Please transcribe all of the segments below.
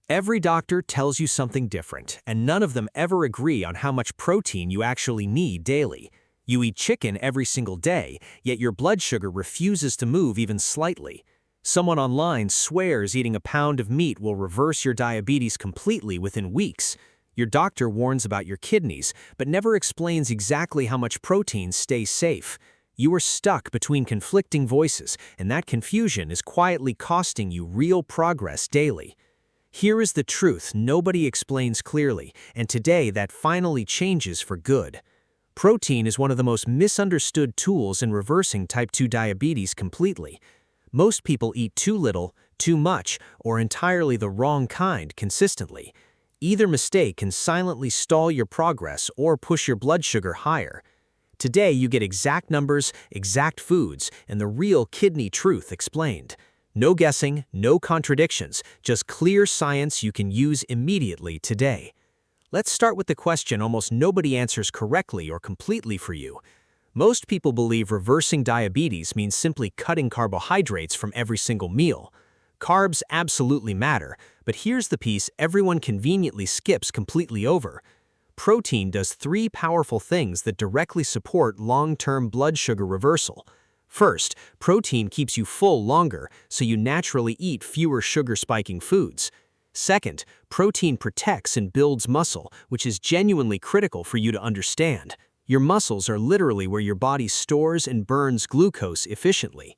Every doctor tells you something different, and none of them ever agree on how much protein you actually need daily. You eat chicken every single day, yet your blood sugar refuses to move even slightly. Someone online swears eating a pound of meat will reverse your diabetes completely within weeks. Your doctor warns about your kidneys, but never explains exactly how much protein stays safe. You are stuck between conflicting voices, and that confusion is quietly costing you real progress daily. Here is the truth nobody explains clearly, and today that finally changes for good. Protein is one of the most misunderstood tools in reversing type 2 diabetes completely. Most people eat too little, too much, or entirely the wrong kind consistently. Either mistake can silently stall your progress or push your blood sugar higher. Today you get exact numbers, exact foods, and the real kidney truth explained. No guessing, no contradictions, just clear science you can use immediately today. Let's start with the question almost nobody answers correctly or completely for you. Most people believe reversing diabetes means simply cutting carbohydrates from every single meal. Carbs absolutely matter, but here's the piece everyone conveniently skips completely over. Protein does three powerful things that directly support long-term blood sugar reversal. First, protein keeps you full longer, so you naturally eat fewer sugar-spiking foods. Second, protein protects and builds muscle, which is genuinely critical for you to understand. Your muscles are literally where your body stores and burns glucose efficiently.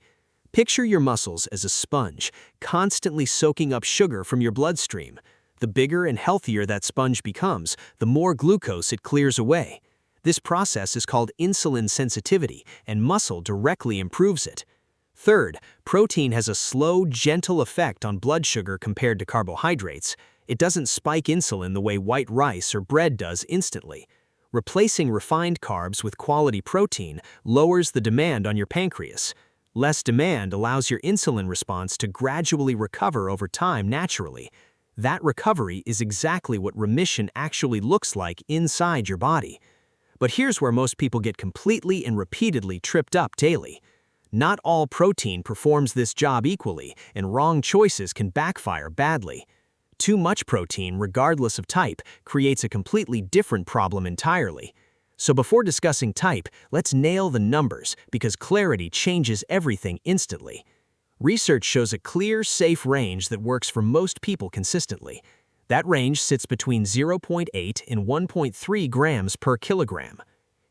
Picture your muscles as a sponge, constantly soaking up sugar from your bloodstream. The bigger and healthier that sponge becomes, the more glucose it clears away. This process is called insulin sensitivity, and muscle directly improves it. Third, protein has a slow, gentle effect on blood sugar compared to carbohydrates. It doesn't spike insulin the way white rice or bread does instantly. Replacing refined carbs with quality protein lowers the demand on your pancreas. Less demand allows your insulin response to gradually recover over time naturally. That recovery is exactly what remission actually looks like inside your body. But here's where most people get completely and repeatedly tripped up daily. Not all protein performs this job equally, and wrong choices can backfire badly. Too much protein, regardless of type, creates a completely different problem entirely. So before discussing type, let's nail the numbers, because clarity changes everything instantly. Research shows a clear, safe range that works for most people consistently. That range sits between 0.8 and 1.3 grams per kilogram.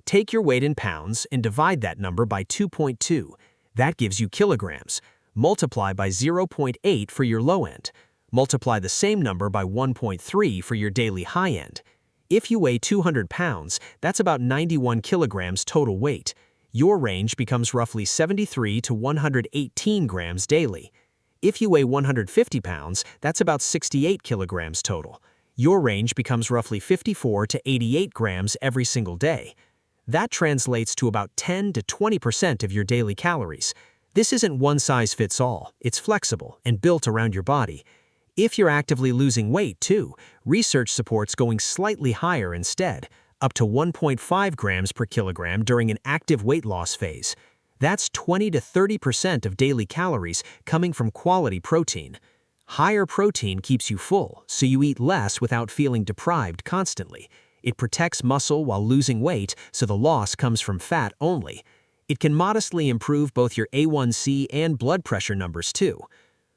Take your weight in pounds and divide that number by 2.2. That gives you kilograms. Multiply by 0.8 for your low end. Multiply the same number by 1.3 for your daily high end. If you weigh 200 pounds, that's about 91 kilograms total weight. Your range becomes roughly 73 to 118 grams daily. If you weigh 150 pounds, that's about 68 kilograms total. Your range becomes roughly 54 to 88 grams every single day. That translates to about 10 to 20% of your daily calories. This isn't one size fits all. It's flexible and built around your body. If you're actively losing weight too, research supports going slightly higher instead, up to 1.5 grams per kilogram during an active weight loss phase. That's 20 to 30% of daily calories coming from quality protein. Higher protein keeps you full, so you eat less without feeling deprived constantly. It protects muscle while losing weight, so the loss comes from fat only. It can modestly improve both your A1C and blood pressure numbers too.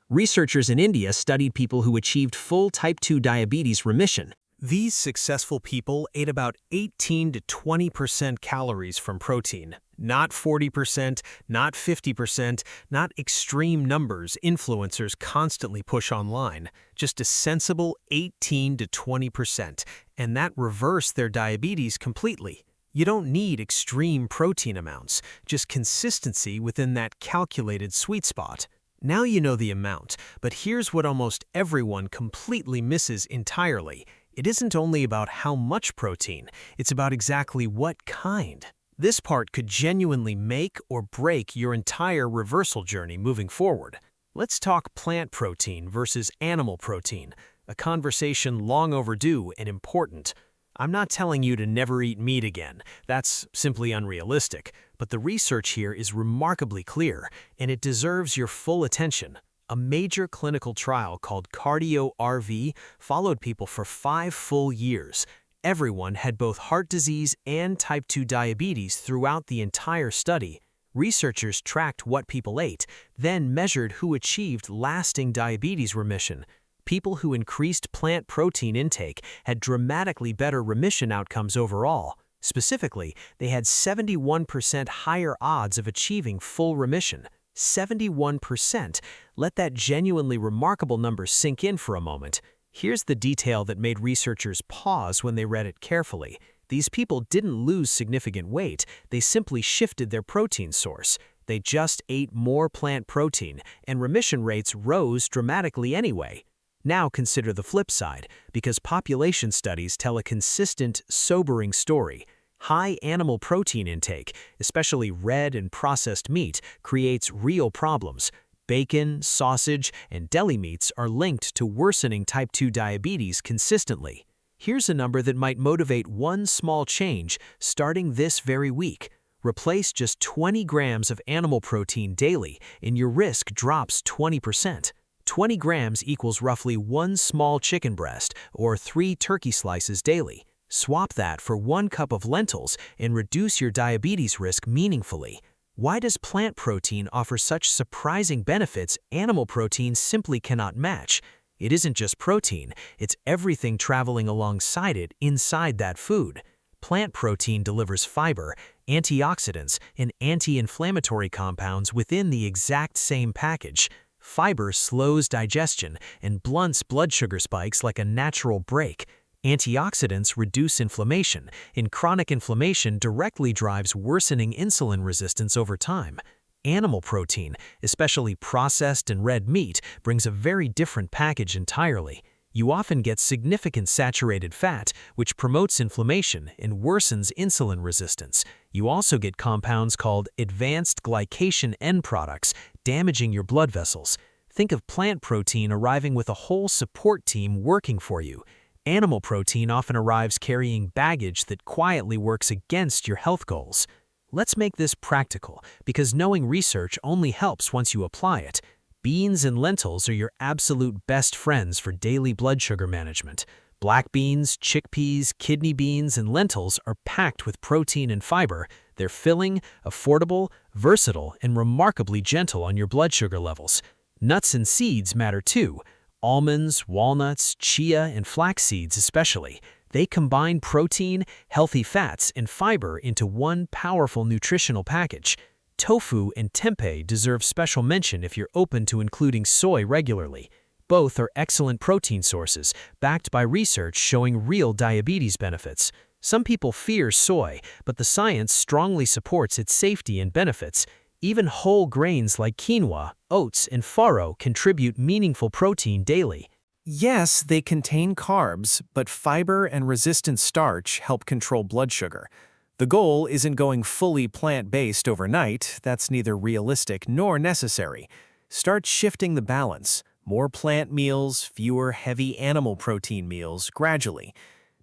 Researchers in India studied people who achieved full type 2 diabetes remission. These successful people ate about 18 to 20% calories from protein. Not 40%, not 50%, not extreme numbers influencers constantly push online. Just a sensible 18 to 20%, and that reversed their diabetes completely. You don't need extreme protein amounts, just consistency within that calculated sweet spot. Now you know the amount, but here's what almost everyone completely misses entirely. It isn't only about how much protein, it's about exactly what kind. This part could genuinely make or break your entire reversal journey moving forward. Let's talk plant protein versus animal protein, a conversation long overdue and important. I'm not telling you to never eat meat again. That's simply unrealistic. But the research here is remarkably clear, and it deserves your full attention. A major clinical trial called Cardio-RV followed people for 5 full years. Everyone had both heart disease and type 2 diabetes throughout the entire study. Researchers tracked what people ate, then measured who achieved lasting diabetes remission. People who increased plant protein intake had dramatically better remission outcomes overall. Specifically, they had 71% higher odds of achieving full remission. 71%. Let that genuinely remarkable number sink in for a moment. Here's the detail that made researchers pause when they read it carefully. These people didn't lose significant weight, they simply shifted their protein source. They just ate more plant protein, and remission rates rose dramatically anyway. Now consider the flip side, because population studies tell a consistent, sobering story. High animal protein intake, especially red and processed meat, creates real problems. Bacon, sausage, and deli meats are linked to worsening type 2 diabetes consistently. Here's a number that might motivate one small change starting this very week. Replace just 20 grams of animal protein daily, and your risk drops 20%. 20 grams equals roughly 1 small chicken breast or 3 turkey slices daily. Swap that for 1 cup of lentils and reduce your diabetes risk meaningfully. Why does plant protein offer such surprising benefits animal protein simply cannot match? It isn't just protein, it's everything traveling alongside it inside that food. Plant protein delivers fiber, antioxidants, and anti-inflammatory compounds within the exact same package. Fiber slows digestion and blunts blood sugar spikes like a natural brake. Antioxidants reduce inflammation, and chronic inflammation directly drives worsening insulin resistance over time. Animal protein, especially processed and red meat, brings a very different package entirely. You often get significant saturated fat, which promotes inflammation and worsens insulin resistance. You also get compounds called advanced glycation end products, damaging your blood vessels. Think of plant protein arriving with a whole support team working for you. Animal protein often arrives carrying baggage that quietly works against your health goals. Let's make this practical, because knowing research only helps once you apply it. Beans and lentils are your absolute best friends for daily blood sugar management. Black beans, chickpeas, kidney beans, and lentils are packed with protein and fiber. They're filling, affordable, versatile, and remarkably gentle on your blood sugar levels. Nuts and seeds matter too. Almonds, walnuts, chia, and flax seeds especially. They combine protein, healthy fats, and fiber into one powerful nutritional package. Tofu and tempeh deserve special mention if you're open to including soy regularly. Both are excellent protein sources, backed by research showing real diabetes benefits. Some people fear soy, but the science strongly supports its safety and benefits. Even whole grains like quinoa, oats, and farro contribute meaningful protein daily. Yes, they contain carbs, but fiber and resistant starch help control blood sugar. The goal isn't going fully plant-based overnight. That's neither realistic nor necessary. Start shifting the balance. More plant meals, fewer heavy animal protein meals gradually.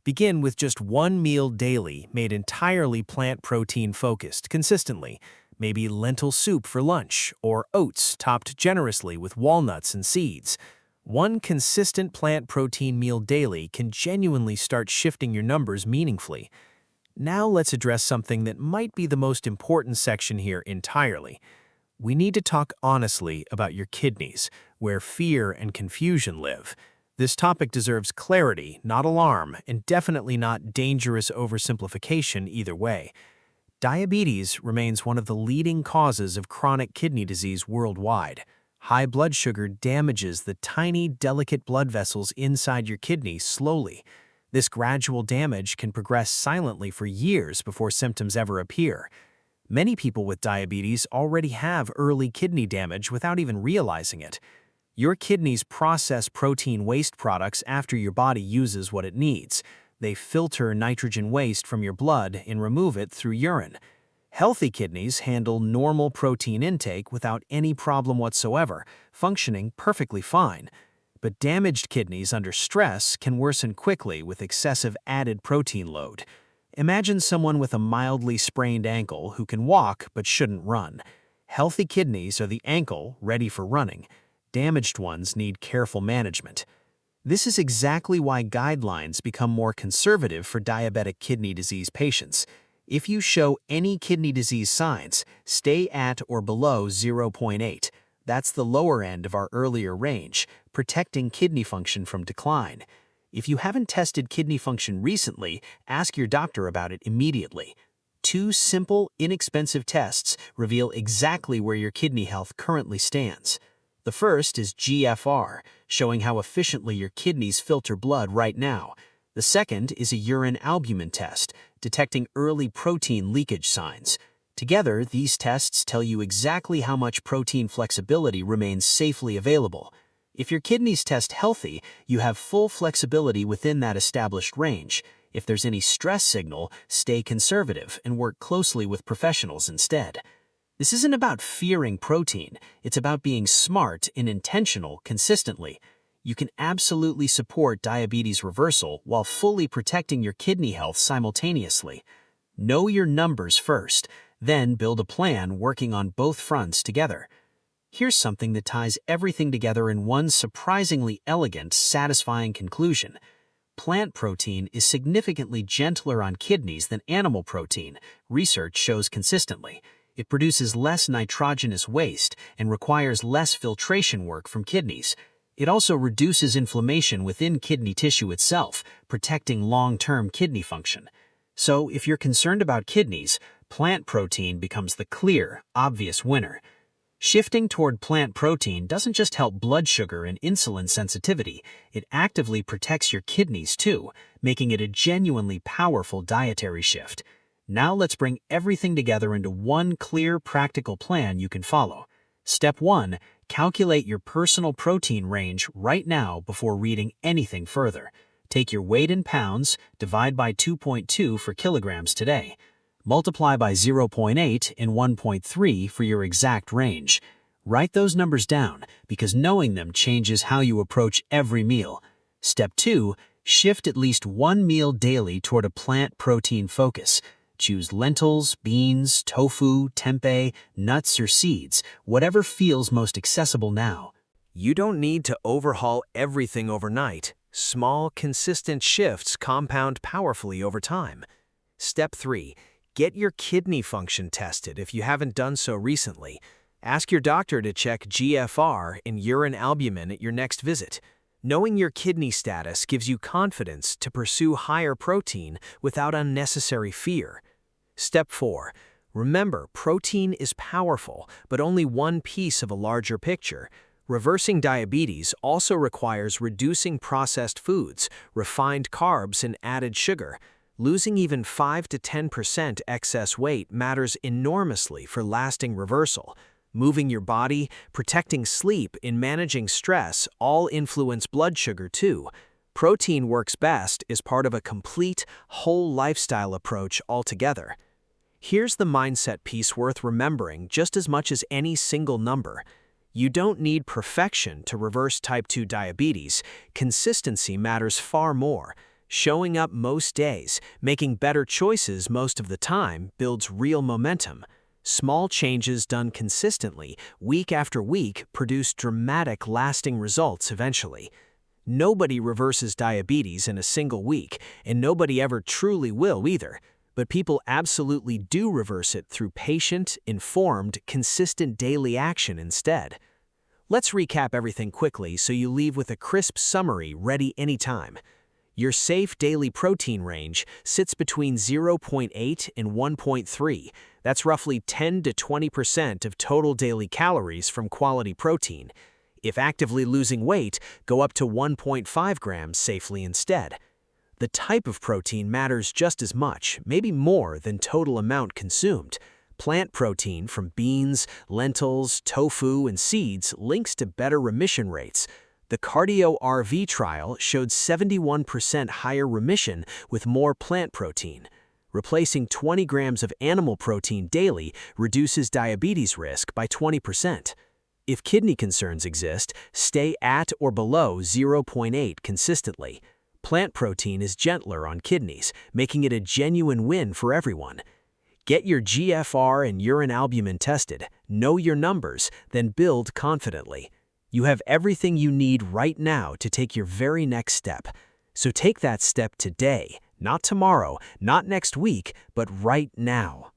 Begin with just 1 meal daily, made entirely plant protein focused, consistently. Maybe lentil soup for lunch, or oats topped generously with walnuts and seeds. One consistent plant protein meal daily can genuinely start shifting your numbers meaningfully. Now let's address something that might be the most important section here entirely. We need to talk honestly about your kidneys, where fear and confusion live. This topic deserves clarity, not alarm, and definitely not dangerous oversimplification either way. Diabetes remains one of the leading causes of chronic kidney disease worldwide. High blood sugar damages the tiny, delicate blood vessels inside your kidney slowly. This gradual damage can progress silently for years before symptoms ever appear. Many people with diabetes already have early kidney damage without even realizing it. Your kidneys process protein waste products after your body uses what it needs. They filter nitrogen waste from your blood and remove it through urine. Healthy kidneys handle normal protein intake without any problem whatsoever, functioning perfectly fine. But damaged kidneys under stress can worsen quickly with excessive added protein load. Imagine someone with a mildly sprained ankle who can walk but shouldn't run. Healthy kidneys are the ankle ready for running. Damaged ones need careful management. This is exactly why guidelines become more conservative for diabetic kidney disease patients. If you show any kidney disease signs, stay at or below 0.8. That's the lower end of our earlier range, protecting kidney function from decline. If you haven't tested kidney function recently, ask your doctor about it immediately. 2 simple, inexpensive tests reveal exactly where your kidney health currently stands. The first is GFR, showing how efficiently your kidneys filter blood right now. The second is a urine albumin test, detecting early protein leakage signs. Together, these tests tell you exactly how much protein flexibility remains safely available. If your kidneys test healthy, you have full flexibility within that established range. If there's any stress signal, stay conservative and work closely with professionals instead. This isn't about fearing protein, it's about being smart and intentional consistently. You can absolutely support diabetes reversal while fully protecting your kidney health simultaneously. Know your numbers first, then build a plan working on both fronts together. Here's something that ties everything together in one surprisingly elegant, satisfying conclusion. Plant protein is significantly gentler on kidneys than animal protein, research shows consistently. It produces less nitrogenous waste and requires less filtration work from kidneys. It also reduces inflammation within kidney tissue itself, protecting long-term kidney function. So, if you're concerned about kidneys, plant protein becomes the clear, obvious winner. Shifting toward plant protein doesn't just help blood sugar and insulin sensitivity, it actively protects your kidneys too, making it a genuinely powerful dietary shift. Now let's bring everything together into one clear, practical plan you can follow. Step 1. Calculate your personal protein range right now before reading anything further. Take your weight in pounds, divide by 2.2 for kilograms today. Multiply by 0.8 and 1.3 for your exact range. Write those numbers down because knowing them changes how you approach every meal. Step 2. Shift at least one meal daily toward a plant protein focus. Choose lentils, beans, tofu, tempeh, nuts, or seeds, whatever feels most accessible now. You don't need to overhaul everything overnight. Small, consistent shifts compound powerfully over time. Step 3. Get your kidney function tested if you haven't done so recently. Ask your doctor to check GFR and urine albumin at your next visit. Knowing your kidney status gives you confidence to pursue higher protein without unnecessary fear. Step 4. Remember, protein is powerful, but only one piece of a larger picture. Reversing diabetes also requires reducing processed foods, refined carbs, and added sugar. Losing even 5 to 10% excess weight matters enormously for lasting reversal. Moving your body, protecting sleep, and managing stress all influence blood sugar too. Protein works best as part of a complete, whole lifestyle approach altogether. Here's the mindset piece worth remembering just as much as any single number. You don't need perfection to reverse type 2 diabetes. Consistency matters far more. Showing up most days, making better choices most of the time, builds real momentum. Small changes done consistently, week after week, produce dramatic, lasting results eventually. Nobody reverses diabetes in a single week, and nobody ever truly will either. But people absolutely do reverse it through patient, informed, consistent daily action instead. Let's recap everything quickly so you leave with a crisp summary ready anytime. Your safe daily protein range sits between 0.8 and 1.3. That's roughly 10 to 20% of total daily calories from quality protein. If actively losing weight, go up to 1.5 grams safely instead. The type of protein matters just as much, maybe more than total amount consumed. Plant protein from beans, lentils, tofu, and seeds links to better remission rates. The Cardio-RV trial showed 71% higher remission with more plant protein. Replacing 20 grams of animal protein daily reduces diabetes risk by 20%. If kidney concerns exist, stay at or below 0.8 consistently. Plant protein is gentler on kidneys, making it a genuine win for everyone. Get your GFR and urine albumin tested, know your numbers, then build confidently. You have everything you need right now to take your very next step. So take that step today, not tomorrow, not next week, but right now.